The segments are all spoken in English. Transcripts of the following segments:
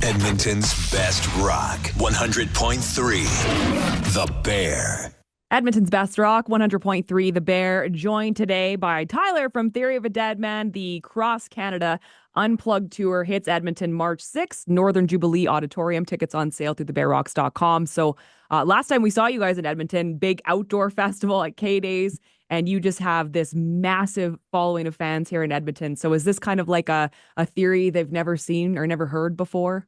Edmonton's best rock, 100.3 The Bear. Edmonton's Best Rock, 100.3 The Bear, joined today by Tyler from Theory of a Deadman. The Cross Canada Unplugged Tour hits Edmonton March 6th, Northern Jubilee Auditorium. Tickets on sale through thebearrocks.com. So last time we saw you guys in Edmonton, big outdoor festival at K-Days, and you just have this massive following of fans here in Edmonton. So is this kind of like a theory they've never seen or never heard before?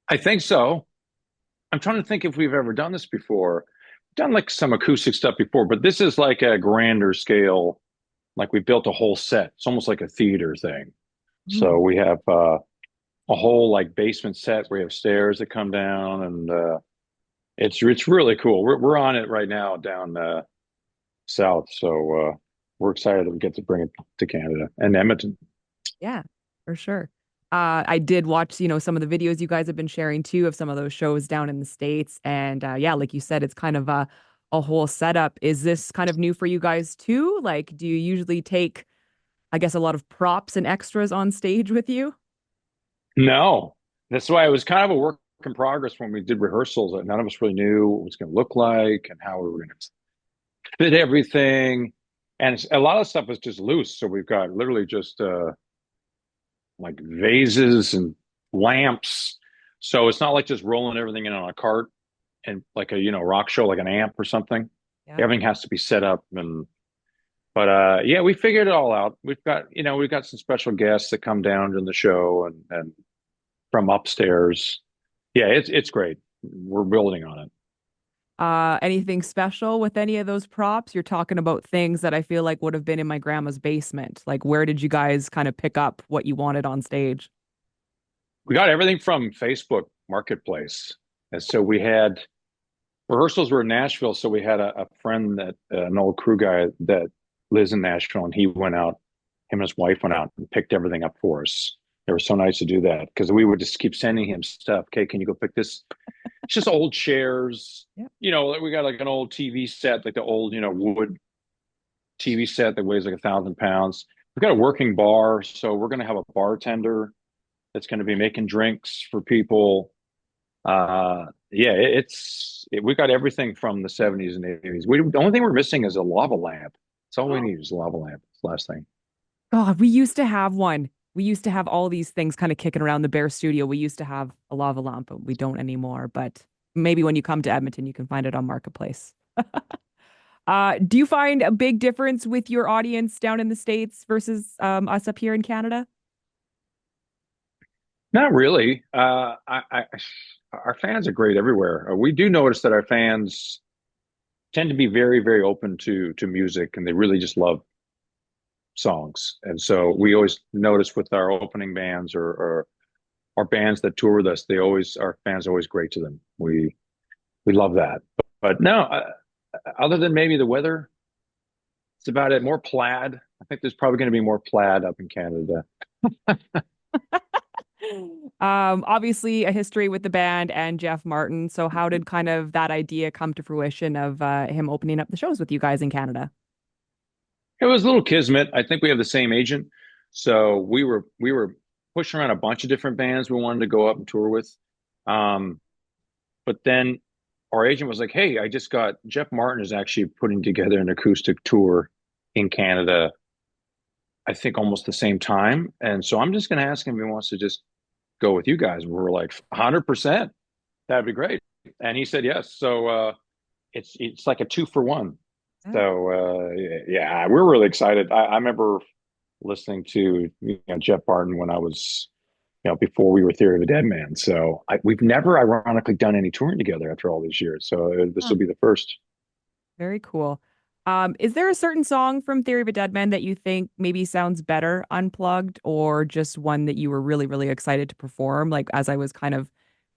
I think so. I'm trying to think if we've ever done this before. Done like some acoustic stuff before, but this is like a grander scale. Like we built a whole set. It's almost like a theater thing. So we have a whole like basement set where we have stairs that come down, and it's really cool. We're on it right now down south, so we're excited that we get to bring it to Canada and Edmonton. Yeah, for sure. I did watch, some of the videos you guys have been sharing too of some of those shows down in the States. And yeah, like you said, it's kind of a whole setup. Is this kind of new for you guys too? Like, do you usually take, I guess, a lot of props and extras on stage with you? No, that's why it was kind of a work in progress when we did rehearsals. That none of us really knew what it was going to look like and how we were going to fit everything. And a lot of stuff was just loose. So we've got literally just like vases and lamps. So it's not like just rolling everything in on a cart and like a, rock show, like an amp or something. Yeah. Everything has to be set up. But yeah, we figured it all out. We've got some special guests that come down during the show and from upstairs. Yeah, it's great. We're building on it. Anything special with any of those props? You're talking about things that I feel like would have been in my grandma's basement. Like, where did you guys kind of pick up what you wanted on stage? We got everything from Facebook Marketplace. And so we had rehearsals were in Nashville. So we had a friend an old crew guy that lives in Nashville, and he went out, him and his wife went out and picked everything up for us. They were so nice to do that because we would just keep sending him stuff. Okay, can you go pick this? It's just old chairs. Yeah. We got like an old TV set, like the old, wood TV set that weighs like 1,000 pounds. We've got a working bar. So we're going to have a bartender that's going to be making drinks for people. Yeah, we got everything from the 70s and 80s. The only thing we're missing is a lava lamp. That's all we need is a lava lamp. It's the last thing. God, we used to have one. We used to have all these things kind of kicking around the Bear studio. We used to have a lava lamp, but we don't anymore. But maybe when you come to Edmonton, you can find it on Marketplace. Do you find a big difference with your audience down in the States versus us up here in Canada? Not really. Our fans are great everywhere. We do notice that our fans tend to be very, very open to music, and they really just love songs. And so we always notice with our opening bands or our bands that tour with us, our fans are always great to them. We love that. But no, other than maybe the weather, it's about it. More plaid. I think there's probably going to be more plaid up in Canada. Obviously a history with the band and Jeff Martin. So how did kind of that idea come to fruition of him opening up the shows with you guys in Canada? It was a little kismet. I think we have the same agent. So we were pushing around a bunch of different bands we wanted to go up and tour with. But then our agent was like, hey, I just got Jeff Martin is actually putting together an acoustic tour in Canada, I think almost the same time. And so I'm just going to ask him if he wants to just go with you guys. We're like 100%. That'd be great. And he said yes. So it's like a 2-for-1. So yeah, we're really excited. I remember listening to Jeff Martin when I was before we were Theory of a Deadman. So we've never ironically done any touring together after all these years. So this will be the first. Very cool. Is there a certain song from Theory of a Deadman that you think maybe sounds better unplugged, or just one that you were really, really excited to perform? Like, as I was kind of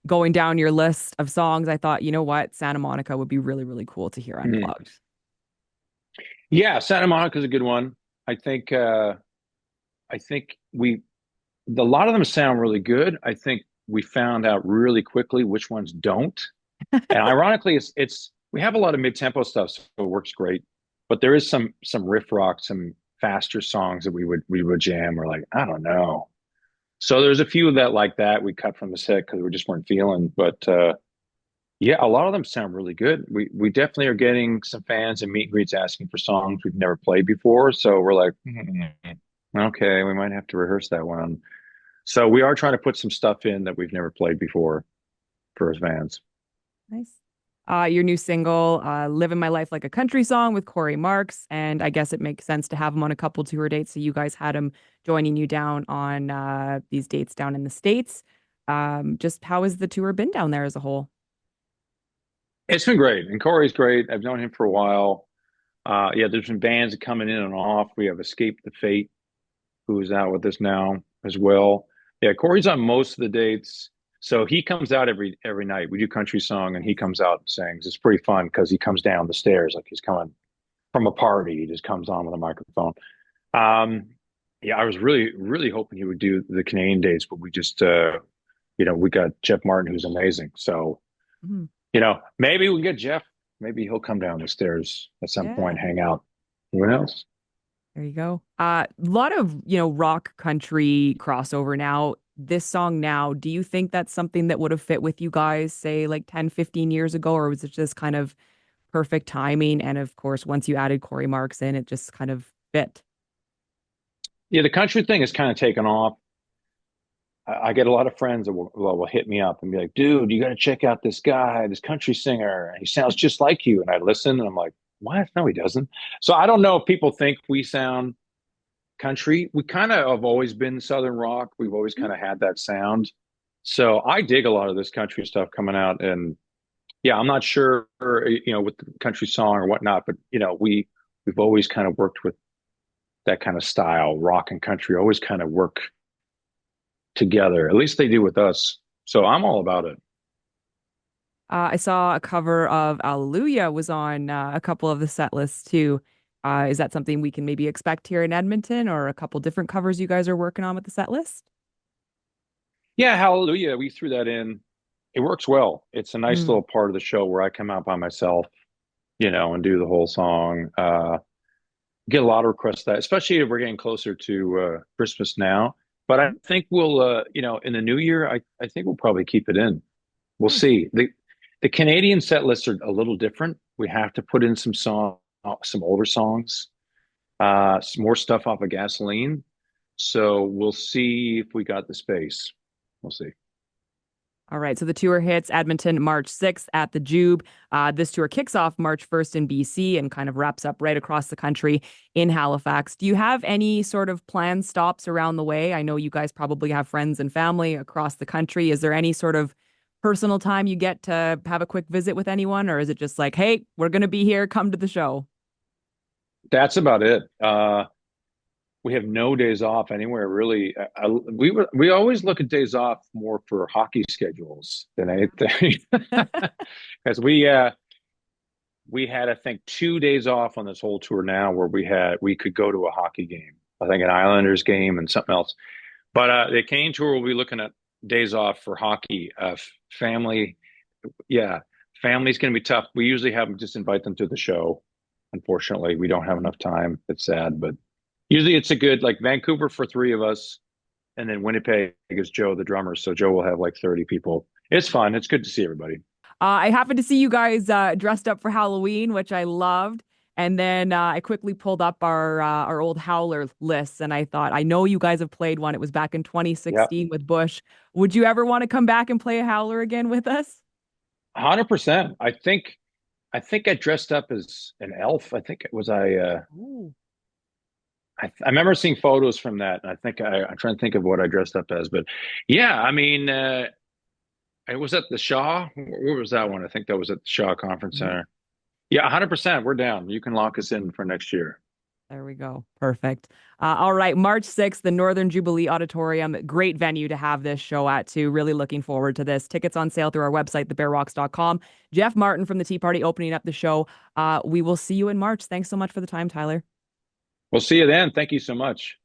going down your list of songs, I thought, you know what, Santa Monica would be really, really cool to hear unplugged. Yeah, Santa Monica is a good one. I think a lot of them sound really good. I think we found out really quickly which ones don't. And ironically, we have a lot of mid-tempo stuff, so it works great. But there is some riff rock, some faster songs that we would jam. We're like, I don't know. So there's a few that like that we cut from the set because we just weren't feeling. But yeah, a lot of them sound really good. We definitely are getting some fans and meet and greets asking for songs we've never played before. So we're like, okay, we might have to rehearse that one. So we are trying to put some stuff in that we've never played before for his fans. Nice. Your new single, Living My Life Like a Country Song with Corey Marks. And I guess it makes sense to have him on a couple tour dates. So you guys had him joining you down on these dates down in the States. Just how has the tour been down there as a whole? It's been great, and Corey's great. I've known him for a while. Yeah, there's been bands coming in and off. We have Escape the Fate, who's out with us now as well. Yeah, Corey's on most of the dates. So he comes out every night. We do country song and he comes out and sings. It's pretty fun because he comes down the stairs like he's coming from a party. He just comes on with a microphone. Um, yeah, I was really hoping he would do the Canadian dates, but we just we got Jeff Martin who's amazing. So, Mhm. maybe we can get Jeff. Maybe he'll come down the stairs at some point, Yeah. hang out. Who knows? There you go. A lot of, rock country crossover now. This song now, do you think that's something that would have fit with you guys, say like 10, 15 years ago, or was it just kind of perfect timing? And of course, once you added Corey Marks in, it just kind of fit. Yeah, the country thing has kind of taken off. I get a lot of friends that will hit me up and be like, dude, you got to check out this guy, this country singer. He sounds just like you. And I listen and I'm like, what? No, he doesn't. So I don't know if people think we sound country. We kind of have always been Southern rock. We've always kind of had that sound. So I dig a lot of this country stuff coming out. And yeah, I'm not sure, with the country song or whatnot, but we've always kind of worked with that kind of style, rock and country always kind of work together. At least they do with us. So I'm all about it. I saw a cover of Alleluia was on a couple of the set lists too. Is that something we can maybe expect here in Edmonton or a couple different covers you guys are working on with the set list? Yeah, hallelujah. We threw that in. It works well. It's a nice Mm. little part of the show where I come out by myself, and do the whole song. Get a lot of requests that, especially if we're getting closer to Christmas now. But I Mhm. think we'll, in the new year, I think we'll probably keep it in. We'll Nice. see. The Canadian set lists are a little different. We have to put in some older songs, some more stuff off of Gasoline. So we'll see if we got the space. We'll see. All right. So the tour hits Edmonton March 6th at the Jube. This tour kicks off March 1st in BC and kind of wraps up right across the country in Halifax. Do you have any sort of planned stops around the way? I know you guys probably have friends and family across the country. Is there any sort of personal time you get to have a quick visit with anyone, or is it just like, hey, we're going to be here, come to the show? That's about it. We have no days off anywhere really. We always look at days off more for hockey schedules than anything, because we had I think 2 days off on this whole tour now where we could go to a hockey game. I think an Islanders game and something else. But the Canadian tour will be looking at days off for hockey. Family, yeah, family's going to be tough. We usually have them just invite them to the show. Unfortunately, we don't have enough time. It's sad, but usually it's a good like Vancouver for three of us, and then Winnipeg is Joe, the drummer. So Joe will have like 30 people. It's fun. It's good to see everybody. I happened to see you guys dressed up for Halloween, which I loved. And then I quickly pulled up our old Howler lists, and I thought, I know you guys have played one. It was back in Yeah, 2016 with Bush. Would you ever want to come back and play a Howler again with us? 100%. I think I dressed up as an elf. I think it was Ooh. I remember seeing photos from that, and I think I'm trying to think of what I dressed up as. But yeah, I mean, it was at the Shaw. Where was that one? I think that was at the Shaw Conference Mhm. Center. Yeah, 100%. We're down. You can lock us in for next year. There we go. Perfect. All right, March 6th, the Northern Jubilee Auditorium. Great venue to have this show at, too. Really looking forward to this. Tickets on sale through our website, thebearrocks.com. Jeff Martin from the Tea Party opening up the show. We will see you in March. Thanks so much for the time, Tyler. We'll see you then. Thank you so much.